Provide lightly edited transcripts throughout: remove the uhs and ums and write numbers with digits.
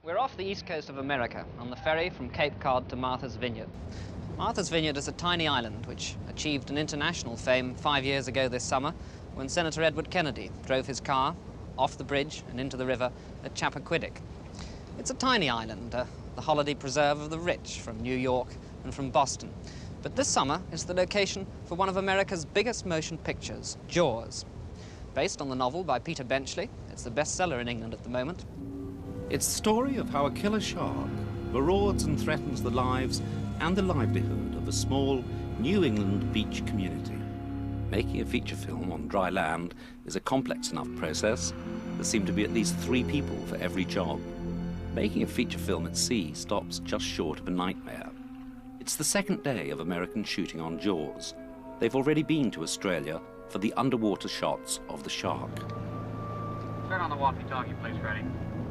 We're off the east coast of America on the ferry from Cape Cod to Martha's Vineyard. Martha's Vineyard is a tiny island which achieved an international fame 5 years ago this summer when Senator Edward Kennedy drove his car off the bridge and into the river at Chappaquiddick. It's a tiny island, the holiday preserve of the rich from New York and from Boston. But this summer is the location for one of America's biggest motion pictures, Jaws. Based on the novel by Peter Benchley, it's the bestseller in England at the moment. It's the story of how a killer shark marauds and threatens the lives and the livelihood of a small New England beach community. Making a feature film on dry land is a complex enough process. There seem to be at least 3 people for every job. Making a feature film at sea stops just short of a nightmare. It's the second day of American shooting on Jaws. They've already been to Australia for the underwater shots of the shark. Turn on the walkie-talkie, please, Freddie.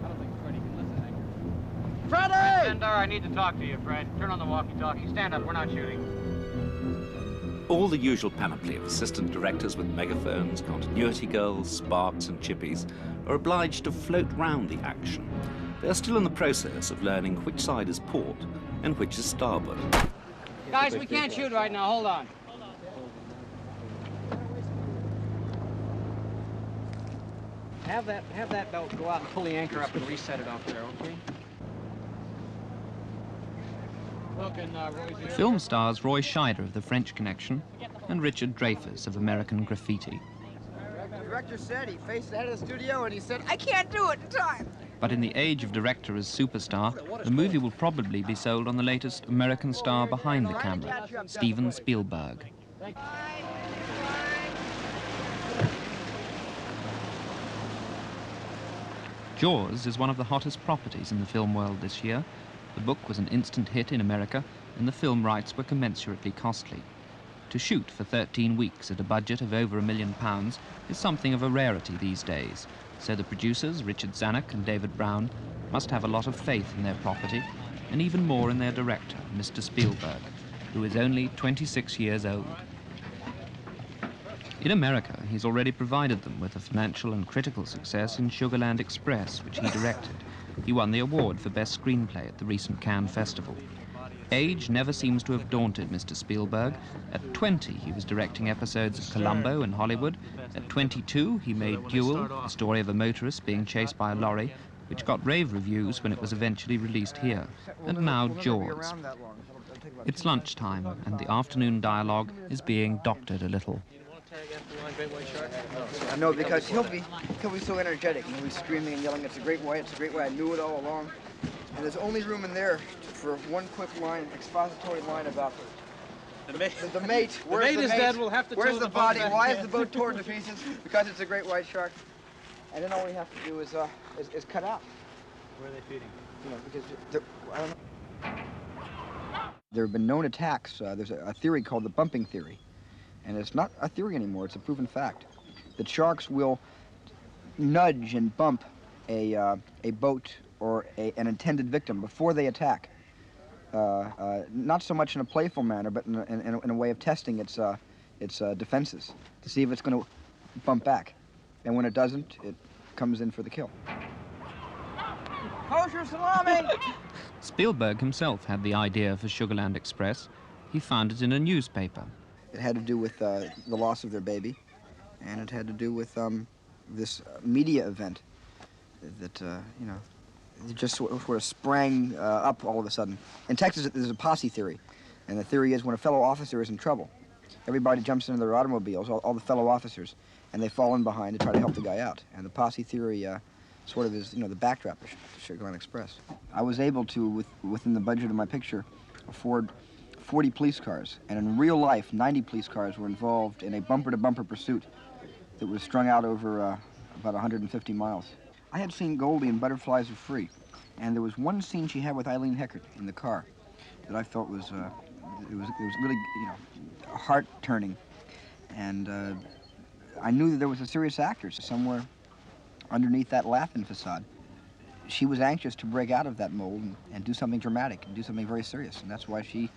I don't think Freddie can listen. Freddie! Sendar, I need to talk to you, Fred. Turn on the walkie-talkie. Stand up, we're not shooting. All the usual panoply of assistant directors with megaphones, continuity girls, sparks and chippies are obliged to float round the action. They're still in the process of learning which side is port and which is starboard. Guys, we can't shoot right now. Hold on. Have that belt go out and pull the anchor up and reset it off there, okay? The film stars Roy Scheider of The French Connection and Richard Dreyfuss of American Graffiti. The director said he faced the head of the studio and he said, "I can't do it in time." But in the age of director as superstar, the movie will probably be sold on the latest American star behind the camera, Steven Spielberg. Jaws is one of the hottest properties in the film world this year. The book was an instant hit in America, and the film rights were commensurately costly. To shoot for 13 weeks at a budget of over £1 million is something of a rarity these days, so the producers, Richard Zanuck and David Brown, must have a lot of faith in their property, and even more in their director, Mr. Spielberg, who is only 26 years old. In America, he's already provided them with a financial and critical success in Sugarland Express, which he directed. He won the award for Best Screenplay at the recent Cannes Festival. Age never seems to have daunted Mr. Spielberg. At 20, he was directing episodes of Columbo in Hollywood. At 22, he made Duel, the story of a motorist being chased by a lorry, which got rave reviews when it was eventually released here. And now Jaws. It's lunchtime, and the afternoon dialogue is being doctored a little. No, because he'll be so energetic, and he'll be screaming and yelling, "It's a great white, it's a great white, I knew it all along." And there's only room in there for one quick line, expository line about the mate. The mate. Where's mate the is mate? dead, we'll have to Where's tow the the boat body? back. Why is the boat torn to pieces? Because it's a great white shark. And then all we have to do is cut out. Where are they feeding? You know, because I don't know. There have been known attacks. There's a theory called the bumping theory. And it's not a theory anymore, it's a proven fact. That sharks will nudge and bump a boat or an intended victim before they attack. Not so much in a playful manner, but in a way of testing its defenses, to see if it's going to bump back. And when it doesn't, it comes in for the kill. Kosher salami! Spielberg himself had the idea for Sugarland Express. He found it in a newspaper. It had to do with the loss of their baby, and it had to do with this media event that, you know, it just sort of sprang up all of a sudden. In Texas, there's a posse theory, and the theory is when a fellow officer is in trouble, everybody jumps into their automobiles, all the fellow officers, and they fall in behind to try to help the guy out. And the posse theory sort of is, you know, the backdrop of Sugarland Express. I was able to, within the budget of my picture, afford 40 police cars, and in real life, 90 police cars were involved in a bumper-to-bumper pursuit that was strung out over about 150 miles. I had seen Goldie in Butterflies Are Free, and there was one scene she had with Eileen Heckert in the car that I felt was, it was really, you know, heart-turning, and I knew that there was a serious actor somewhere underneath that laughing facade. She was anxious to break out of that mold and do something dramatic and do something very serious, and that's why she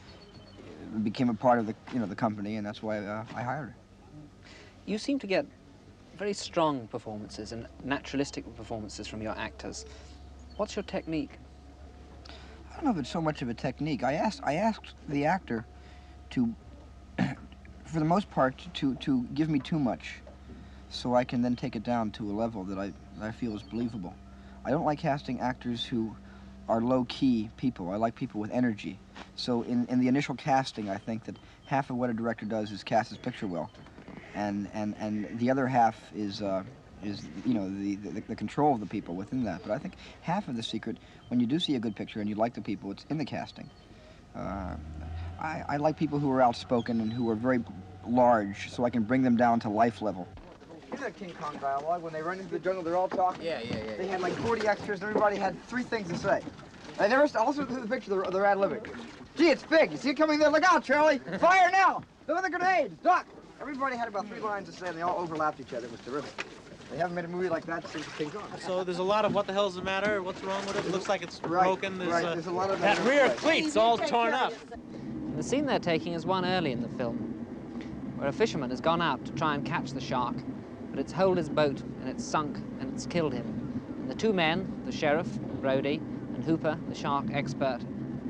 became a part of the, you know, the company, and that's why I hired her. You seem to get very strong performances and naturalistic performances from your actors. What's your technique? don't know if it's so much of a technique. I asked the actor to, for the most part, to give me too much, so I can then take it down to a level that I feel is believable. I don't like casting actors who are low-key people. I like people with energy. So in the initial casting, I think that half of what a director does is cast his picture well, and the other half is you know, the control of the people within that. But I think half of the secret, when you do see a good picture and you like the people, it's in the casting. I like people who are outspoken and who are very large, so I can bring them down to life level. Here's that King Kong dialogue. When they run into the jungle, they're all talking. Yeah. They had like 40 extras, and everybody had 3 things to say. And they also through the picture, they're ad-libbing. Gee, it's big. You see it coming there? Look out, Charlie! Fire now! Throw the grenades! Duck! Everybody had about 3 lines to say, and they all overlapped each other. It was terrific. They haven't made a movie like that since King Kong. So there's a lot of what the hell's the matter? What's wrong with it? It looks like it's broken. There's a lot of that rear cleat's all torn up. The scene they're taking is one early in the film, where a fisherman has gone out to try and catch the shark, but it's holed his boat, and it's sunk, and it's killed him. And the 2 men, the sheriff, Brody, and Hooper, the shark expert,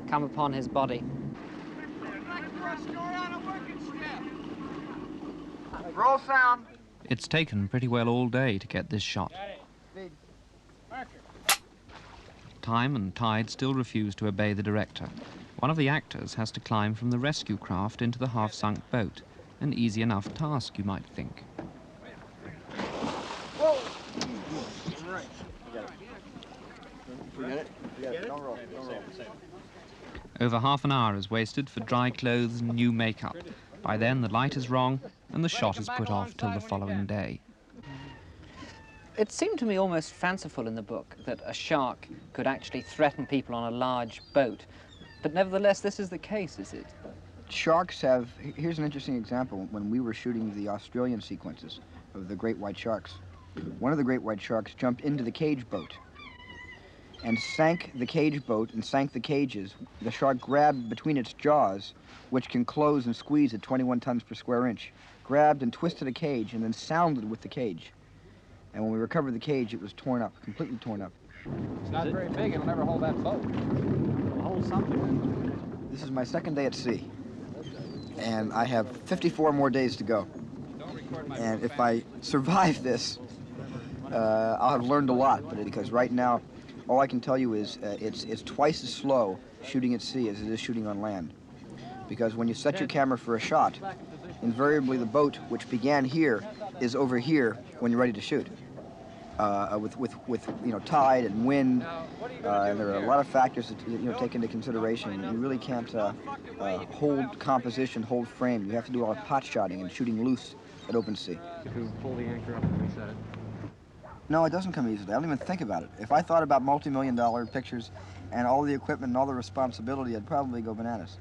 come upon his body. Roll sound. It's taken pretty well all day to get this shot. Time and tide still refuse to obey the director. One of the actors has to climb from the rescue craft into the half-sunk boat. An easy enough task, you might think. Whoa! Right. Forget it? Forget it. Don't roll. Don't roll. Over half an hour is wasted for dry clothes and new makeup. By then, the light is wrong, and the shot is put off till the following day. It seemed to me almost fanciful in the book that a shark could actually threaten people on a large boat. But nevertheless, this is the case, is it? Sharks have... Here's an interesting example. When we were shooting the Australian sequences of the great white sharks, one of the great white sharks jumped into the cage boat and sank the cage boat and sank the cages. The shark grabbed between its jaws, which can close and squeeze at 21 tons per square inch, grabbed and twisted a cage and then sounded with the cage. And when we recovered the cage, it was torn up, completely torn up. It's not very big. It'll never hold that boat. It'll hold something. This is my 2nd day at sea, and I have 54 more days to go. And if I survive this, I'll have learned a lot, because right now, all I can tell you is it's twice as slow shooting at sea as it is shooting on land. Because when you set your camera for a shot, invariably the boat, which began here, is over here when you're ready to shoot. With you know, tide and wind, and there are a lot of factors that take into consideration. You really can't hold composition, hold frame. You have to do a lot of pot shotting and shooting loose at open sea. If you pull the anchor up and reset it. No, it doesn't come easily. I don't even think about it. If I thought about multi-million-dollar pictures and all the equipment and all the responsibility, I'd probably go bananas.